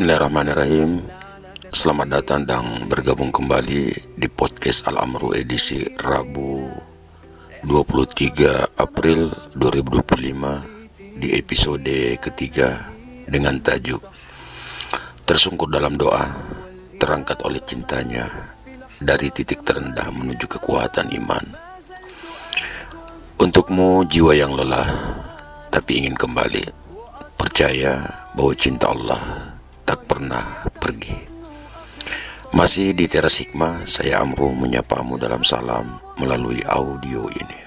Bismillahirrahmanirrahim. Selamat datang dan bergabung kembali di podcast Al-Amru edisi Rabu 23 April 2025 di episode ketiga dengan tajuk Tersungkur dalam doa, terangkat oleh cintanya dari titik terendah menuju kekuatan iman. Untukmu jiwa yang lelah tapi ingin kembali, percaya bahwa cinta Allah tak pernah pergi. Masih di Teras Hikmah, saya Amru menyapamu dalam salam melalui audio ini.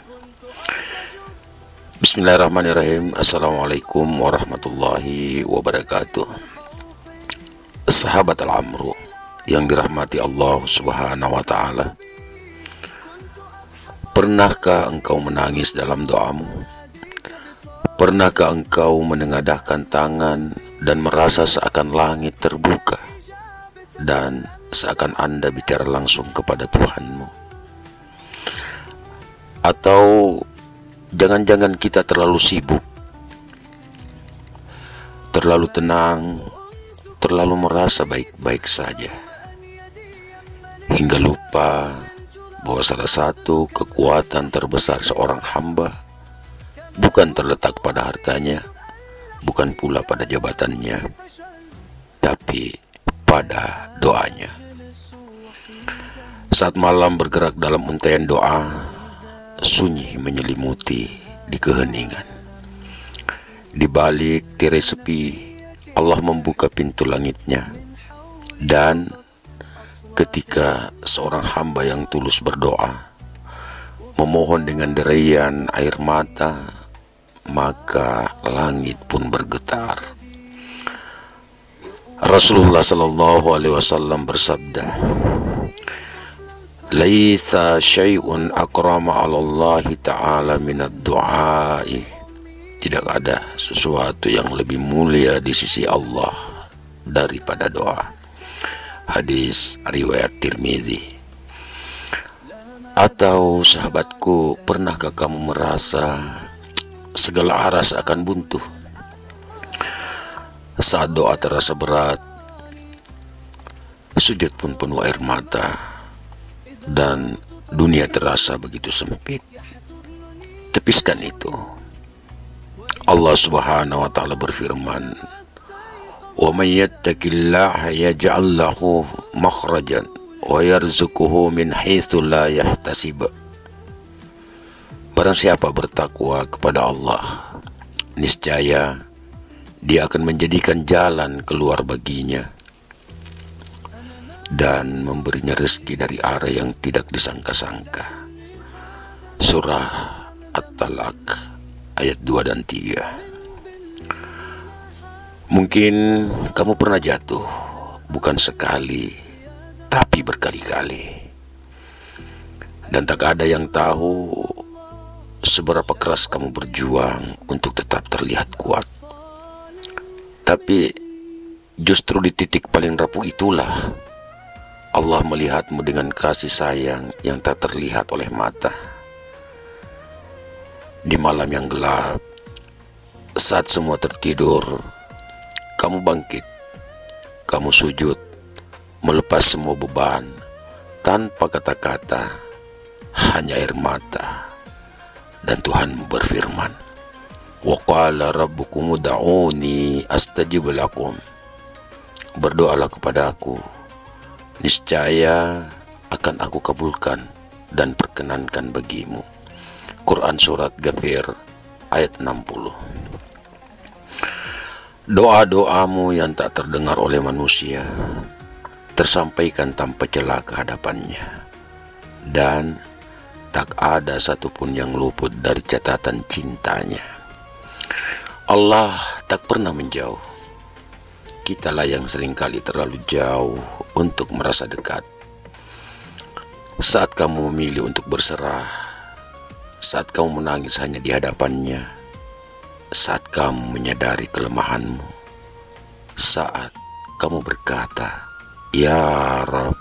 Bismillahirrahmanirrahim. Assalamualaikum warahmatullahi wabarakatuh. Sahabat Al-Amru yang dirahmati Allah Subhanahu wa ta'ala, pernahkah engkau menangis dalam doamu? Pernahkah engkau menengadahkan tangan dan merasa seakan langit terbuka dan seakan Anda bicara langsung kepada Tuhanmu? Atau jangan-jangan kita terlalu sibuk, terlalu tenang, terlalu merasa baik-baik saja, hingga lupa bahwa salah satu kekuatan terbesar seorang hamba bukan terletak pada hartanya, bukan pula pada jabatannya, tapi pada doanya. Saat malam bergerak dalam untaian doa, sunyi menyelimuti di keheningan. Di balik tirai sepi, Allah membuka pintu langitnya. Dan ketika seorang hamba yang tulus berdoa, memohon dengan derayan air mata, maka langit pun bergetar. Rasulullah sallallahu alaihi wasallam bersabda, "Laisa syai'un akrama 'ala Allah ta'ala minad du'a'i." Tidak ada sesuatu yang lebih mulia di sisi Allah daripada doa. Hadis riwayat Tirmizi. Atau sahabatku, pernahkah kamu merasa segala arah seakan buntu? Saat doa terasa berat, sujud pun penuh air mata, dan dunia terasa begitu sempit. Tepiskan itu. Allah Subhanahu wa ta'ala berfirman, "Wa may yattaqillaha yaj'al lahu makhrajan wa yarzuquhu min haitsu la yahtasib." Barang siapa bertakwa kepada Allah, niscaya Dia akan menjadikan jalan keluar baginya dan memberinya rezeki dari arah yang tidak disangka-sangka. Surah At-Talaq ayat 2 dan 3. Mungkin kamu pernah jatuh, bukan sekali, tapi berkali-kali. Dan tak ada yang tahu seberapa keras kamu berjuang untuk tetap terlihat kuat. Tapi justru di titik paling rapuh itulah Allah melihatmu dengan kasih sayang yang tak terlihat oleh mata. Di malam yang gelap, saat semua tertidur, kamu bangkit, kamu sujud, melepas semua beban tanpa kata-kata, hanya air mata. Dan Tuhanmu berfirman, "Wa qala rabbukum ud'uni astajib lakum." Berdoalah kepada aku, niscaya akan aku kabulkan dan perkenankan bagimu. Quran Surat Ghafir ayat 60. Doa-doamu yang tak terdengar oleh manusia tersampaikan tanpa celah ke hadapannya, dan tak ada satupun yang luput dari catatan cintanya. Allah tak pernah menjauh. Kitalah yang seringkali terlalu jauh untuk merasa dekat. Saat kamu memilih untuk berserah, saat kamu menangis hanya di hadapannya, saat kamu menyadari kelemahanmu, saat kamu berkata, "Ya Rabb,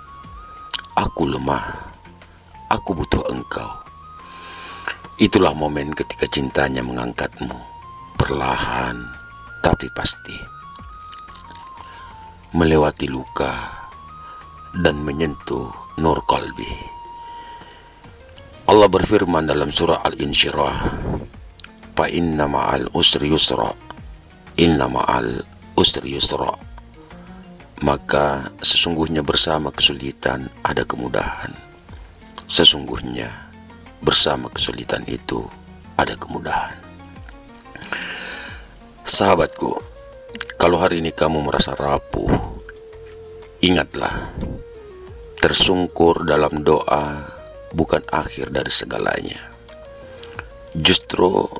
aku lemah, aku butuh Engkau." Itulah momen ketika cintanya mengangkatmu, perlahan tapi pasti. melewati luka, dan menyentuh nur qalbi. Allah berfirman dalam surah Al-Insyirah, "Fa inna ma'al usri yusra, inna ma'al usri yusra." Maka sesungguhnya bersama kesulitan ada kemudahan. Sesungguhnya bersama kesulitan itu ada kemudahan. Sahabatku, kalau hari ini kamu merasa rapuh, ingatlah, tersungkur dalam doa bukan akhir dari segalanya. Justru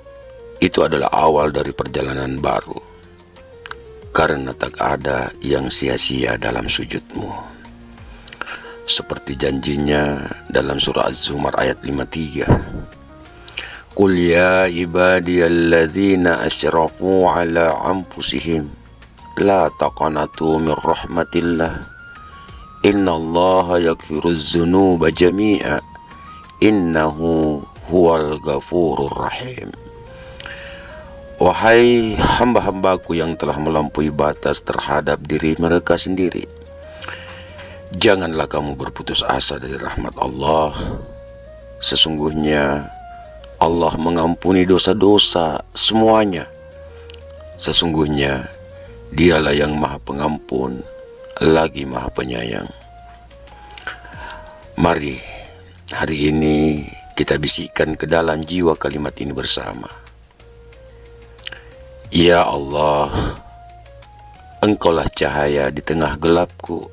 itu adalah awal dari perjalanan baru, karena tak ada yang sia-sia dalam sujudmu. Seperti janjinya dalam surah Az-Zumar ayat 53. Qul ya ibadiyalladzina asrafu ala anfusihim la taqanatu min rahmatillah innallaha yaghfiruz dzunuba jami'a innahu huwal ghafurur rahim. Wahai hamba-hambaku yang telah melampaui batas terhadap diri mereka sendiri, janganlah kamu berputus asa dari rahmat Allah. Sesungguhnya Allah mengampuni dosa-dosa semuanya. Sesungguhnya Dialah yang Maha Pengampun lagi Maha Penyayang. Mari hari ini kita bisikkan ke dalam jiwa kalimat ini bersama. Ya Allah, Engkaulah cahaya di tengah gelapku.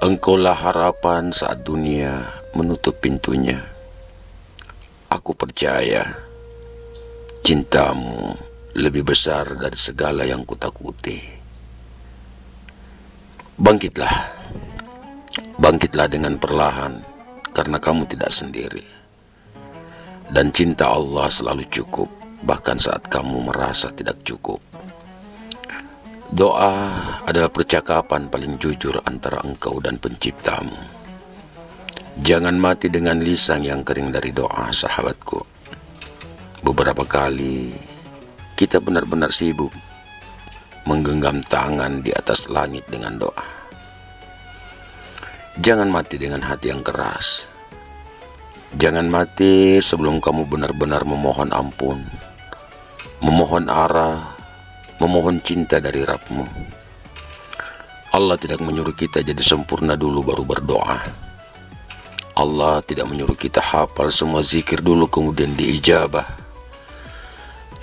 Engkaulah harapan saat dunia menutup pintunya. Aku percaya cintamu lebih besar dari segala yang kutakuti. Bangkitlah, bangkitlah dengan perlahan, karena kamu tidak sendiri. Dan cinta Allah selalu cukup, bahkan saat kamu merasa tidak cukup. Doa adalah percakapan paling jujur antara engkau dan penciptamu. Jangan mati dengan lisan yang kering dari doa, sahabatku. Beberapa kali kita benar-benar sibuk menggenggam tangan di atas langit dengan doa. Jangan mati dengan hati yang keras. Jangan mati sebelum kamu benar-benar memohon ampun, memohon arah, memohon cinta dari Rabb-Mu. Allah tidak menyuruh kita jadi sempurna dulu baru berdoa. Allah tidak menyuruh kita hafal semua zikir dulu kemudian diijabah.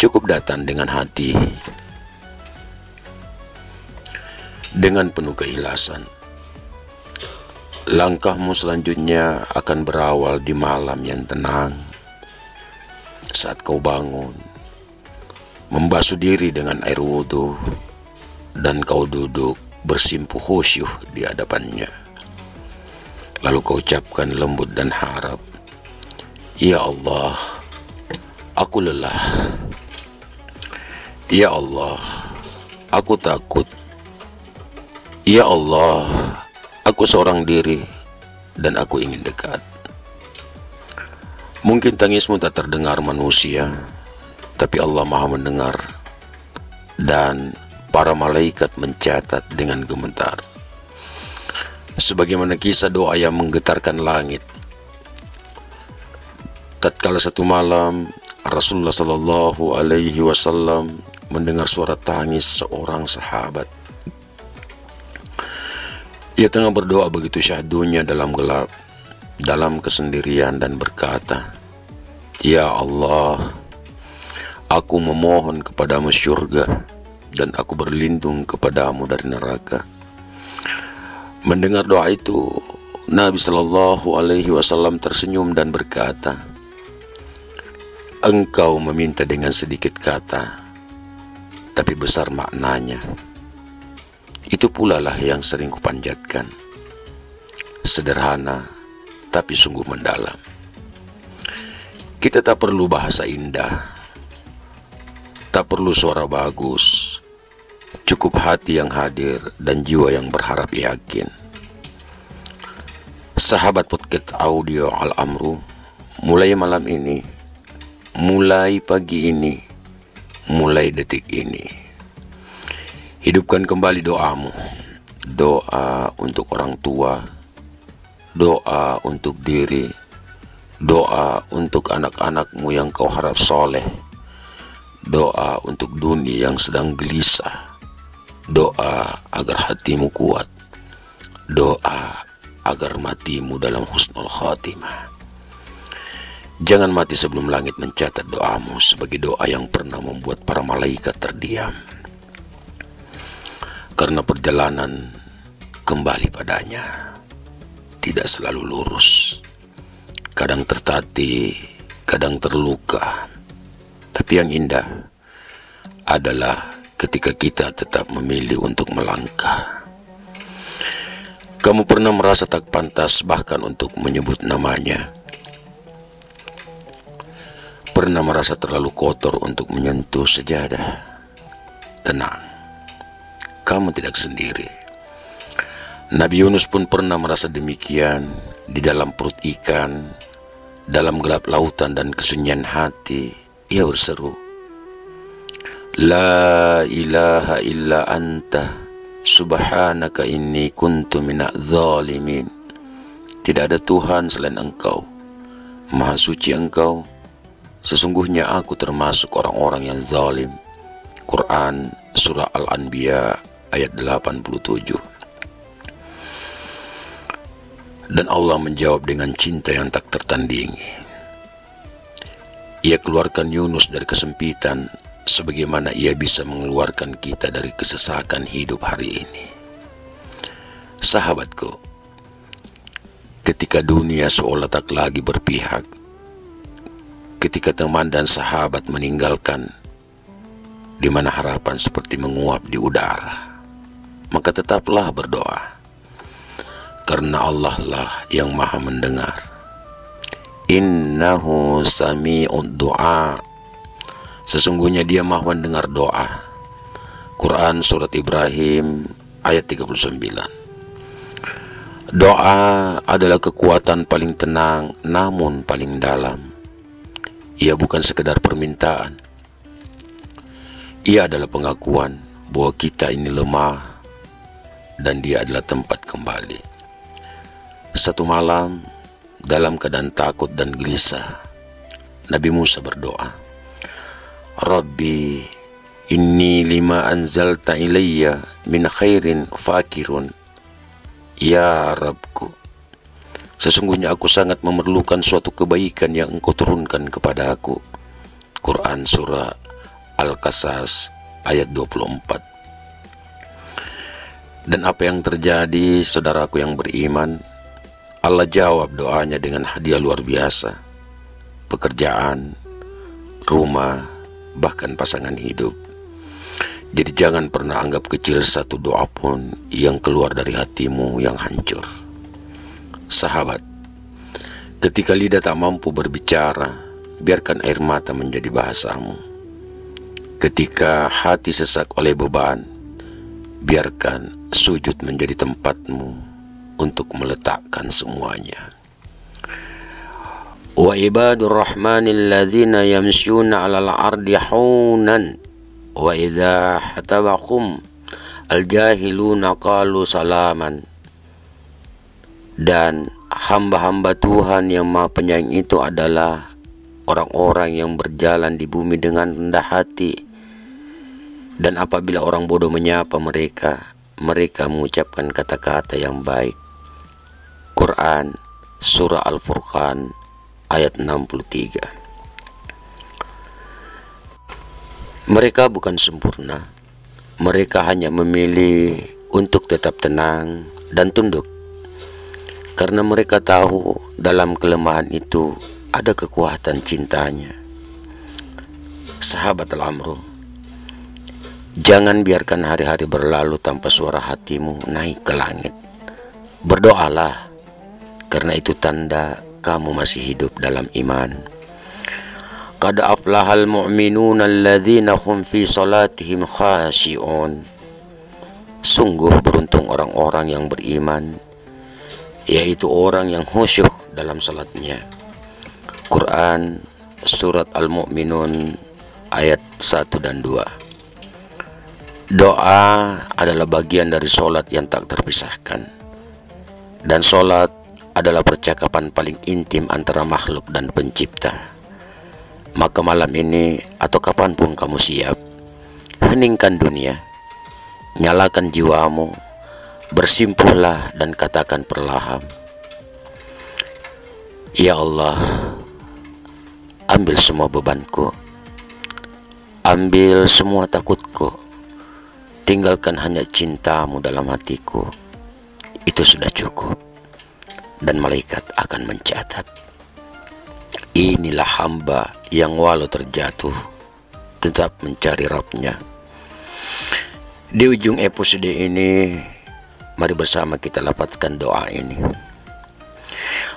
Cukup datang dengan hati, dengan penuh keikhlasan. Langkahmu selanjutnya akan berawal di malam yang tenang. Saat kau bangun, membasuh diri dengan air wudhu, dan kau duduk bersimpuh khusyuk di hadapannya. Lalu kau ucapkan lembut dan harap, Ya Allah, aku lelah. Ya Allah, aku takut. Ya Allah, aku seorang diri dan aku ingin dekat. Mungkin tangismu tak terdengar manusia, tapi Allah Maha mendengar, dan para malaikat mencatat dengan gemetar. Sebagaimana kisah doa yang menggetarkan langit. Tatkala satu malam Rasulullah Sallallahu Alaihi Wasallam mendengar suara tangis seorang sahabat. Ia tengah berdoa begitu syahdunya dalam gelap, dalam kesendirian, dan berkata, Ya Allah, aku memohon kepadamu syurga, dan aku berlindung kepadamu dari neraka. Mendengar doa itu, Nabi Sallallahu Alaihi Wasallam tersenyum dan berkata, Engkau meminta dengan sedikit kata, tapi besar maknanya. Itu pula lah yang sering kupanjatkan. Sederhana, tapi sungguh mendalam. Kita tak perlu bahasa indah, tak perlu suara bagus, cukup hati yang hadir dan jiwa yang berharap yakin. Sahabat podcast audio Al-Amru, mulai malam ini, mulai pagi ini, mulai detik ini, Hidupkan kembali doamu. Doa untuk orang tua, doa untuk diri, doa untuk anak-anakmu yang kau harap soleh, doa untuk dunia yang sedang gelisah, doa agar hatimu kuat, doa agar matimu dalam husnul khatimah. Jangan mati sebelum langit mencatat doamu sebagai doa yang pernah membuat para malaikat terdiam. Karena perjalanan kembali padanya tidak selalu lurus. Kadang tertatih, kadang terluka. Tapi yang indah adalah ketika kita tetap memilih untuk melangkah. Kamu pernah merasa tak pantas bahkan untuk menyebut namanya? Pernah merasa terlalu kotor untuk menyentuh sejadah? Tenang, kamu tidak sendiri. Nabi Yunus pun pernah merasa demikian di dalam perut ikan, dalam gelap lautan dan kesunyian hati. Ia berseru, La ilaha illa anta, subhanaka inni kuntu minaz zalimin. Tidak ada Tuhan selain Engkau, Maha suci Engkau, sesungguhnya aku termasuk orang-orang yang zalim. Quran Surah Al-Anbiya ayat 87. Dan Allah menjawab dengan cinta yang tak tertandingi. Ia keluarkan Yunus dari kesempitan, sebagaimana ia bisa mengeluarkan kita dari kesesakan hidup hari ini. Sahabatku, ketika dunia seolah tak lagi berpihak, ketika teman dan sahabat meninggalkan, di mana harapan seperti menguap di udara, maka tetaplah berdoa. Karena Allah lah yang maha mendengar. Innahu sami'ud du'a. Sesungguhnya dia maha mendengar doa. Quran Surat Ibrahim ayat 39. Doa adalah kekuatan paling tenang namun paling dalam. Ia bukan sekedar permintaan. Ia adalah pengakuan bahwa kita ini lemah dan dia adalah tempat kembali. Satu malam, dalam keadaan takut dan gelisah, Nabi Musa berdoa, Rabbi, inni lima anzalta ilayya min khairin fakirun. Ya Rabbku, sesungguhnya aku sangat memerlukan suatu kebaikan yang Engkau turunkan kepada aku. Quran Surah Al-Qasas ayat 24. Dan apa yang terjadi, saudaraku yang beriman? Allah jawab doanya dengan hadiah luar biasa. Pekerjaan, rumah, bahkan pasangan hidup. Jadi jangan pernah anggap kecil satu doa pun yang keluar dari hatimu yang hancur. Sahabat, ketika lidah tak mampu berbicara, biarkan air mata menjadi bahasamu. Ketika hati sesak oleh beban, biarkan sujud menjadi tempatmu untuk meletakkan semuanya. Wa ibadur rahmanil ladzina yamshuna 'alal ardi haunan wa idza hatabahum al-jahiluna qalu salaman. Dan hamba-hamba Tuhan yang Maha Penyayang itu adalah orang-orang yang berjalan di bumi dengan rendah hati. Dan apabila orang bodoh menyapa mereka, mereka mengucapkan kata-kata yang baik. Quran Surah Al-Furqan ayat 63. Mereka bukan sempurna. Mereka hanya memilih untuk tetap tenang dan tunduk. Karena mereka tahu dalam kelemahan itu ada kekuatan cintanya. Sahabat Al-Amru, jangan biarkan hari-hari berlalu tanpa suara hatimu naik ke langit. Berdoalah, karena itu tanda kamu masih hidup dalam iman. Qad aflahal mu'minuna alladzina hum fi salatihim khashi'un. Sungguh beruntung orang-orang yang beriman, yaitu orang yang khusyuk dalam salatnya. Quran Surat Al-Mu'minun ayat 1 dan 2. Doa adalah bagian dari sholat yang tak terpisahkan. Dan sholat adalah percakapan paling intim antara makhluk dan pencipta. Maka malam ini atau kapanpun kamu siap, heningkan dunia, nyalakan jiwamu, bersimpuhlah dan katakan perlahan, Ya Allah, ambil semua bebanku, ambil semua takutku, tinggalkan hanya cintamu dalam hatiku. Itu sudah cukup. Dan malaikat akan mencatat, inilah hamba yang walau terjatuh tetap mencari Rabbnya. Di ujung episode ini, mari bersama kita lafazkan doa ini.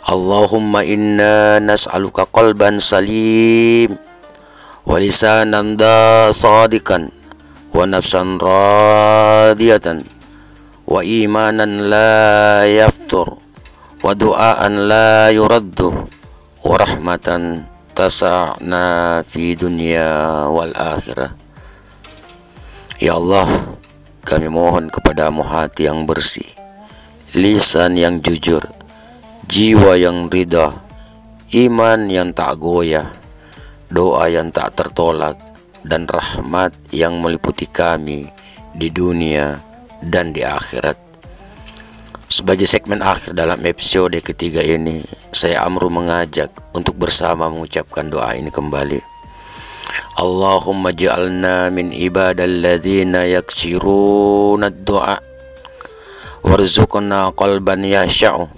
Allahumma inna nas'aluka qalban salim wa lisanan sadiqan wa nafsan radiyatan wa imanan la yaftur wa du'aan la yuraddu wa rahmatan tasa'na fi dunya wal akhirah. Ya Allah, kami mohon kepadamu hati yang bersih, lisan yang jujur, jiwa yang ridha, iman yang tak goyah, doa yang tak tertolak, dan rahmat yang meliputi kami di dunia dan di akhirat. Sebagai segmen akhir dalam episode ketiga ini, saya Amru mengajak untuk bersama mengucapkan doa ini kembali. Allahumma ja'alna min ibadal ladzina yaksiruna ad-du'a warzuqna qalban yasha'u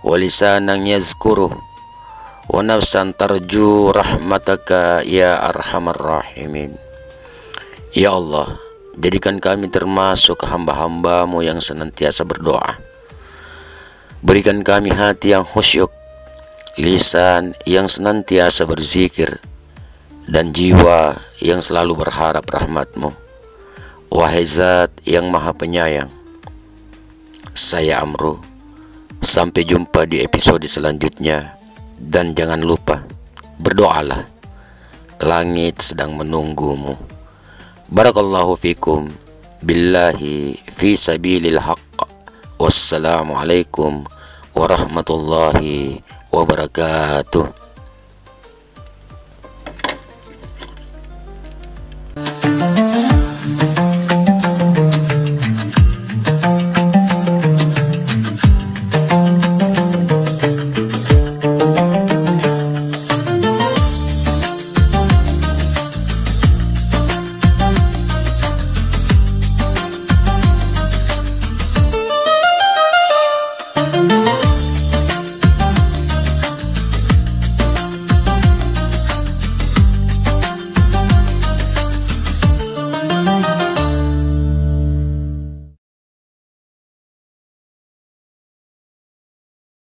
wa lisanan yazkuruh wa nafsan tarju rahmataka ya arhamar rahimin. Ya Allah, jadikan kami termasuk hamba-hambamu yang senantiasa berdoa. Berikan kami hati yang khusyuk, lisan yang senantiasa berzikir, dan jiwa yang selalu berharap rahmat-Mu. Wahai Zat yang Maha Penyayang, saya Amru. Sampai jumpa di episode selanjutnya. Dan jangan lupa, berdoalah. Langit sedang menunggumu. Barakallahu fikum. Billahi fi sabilil haqq. Wassalamualaikum warahmatullahi wabarakatuh.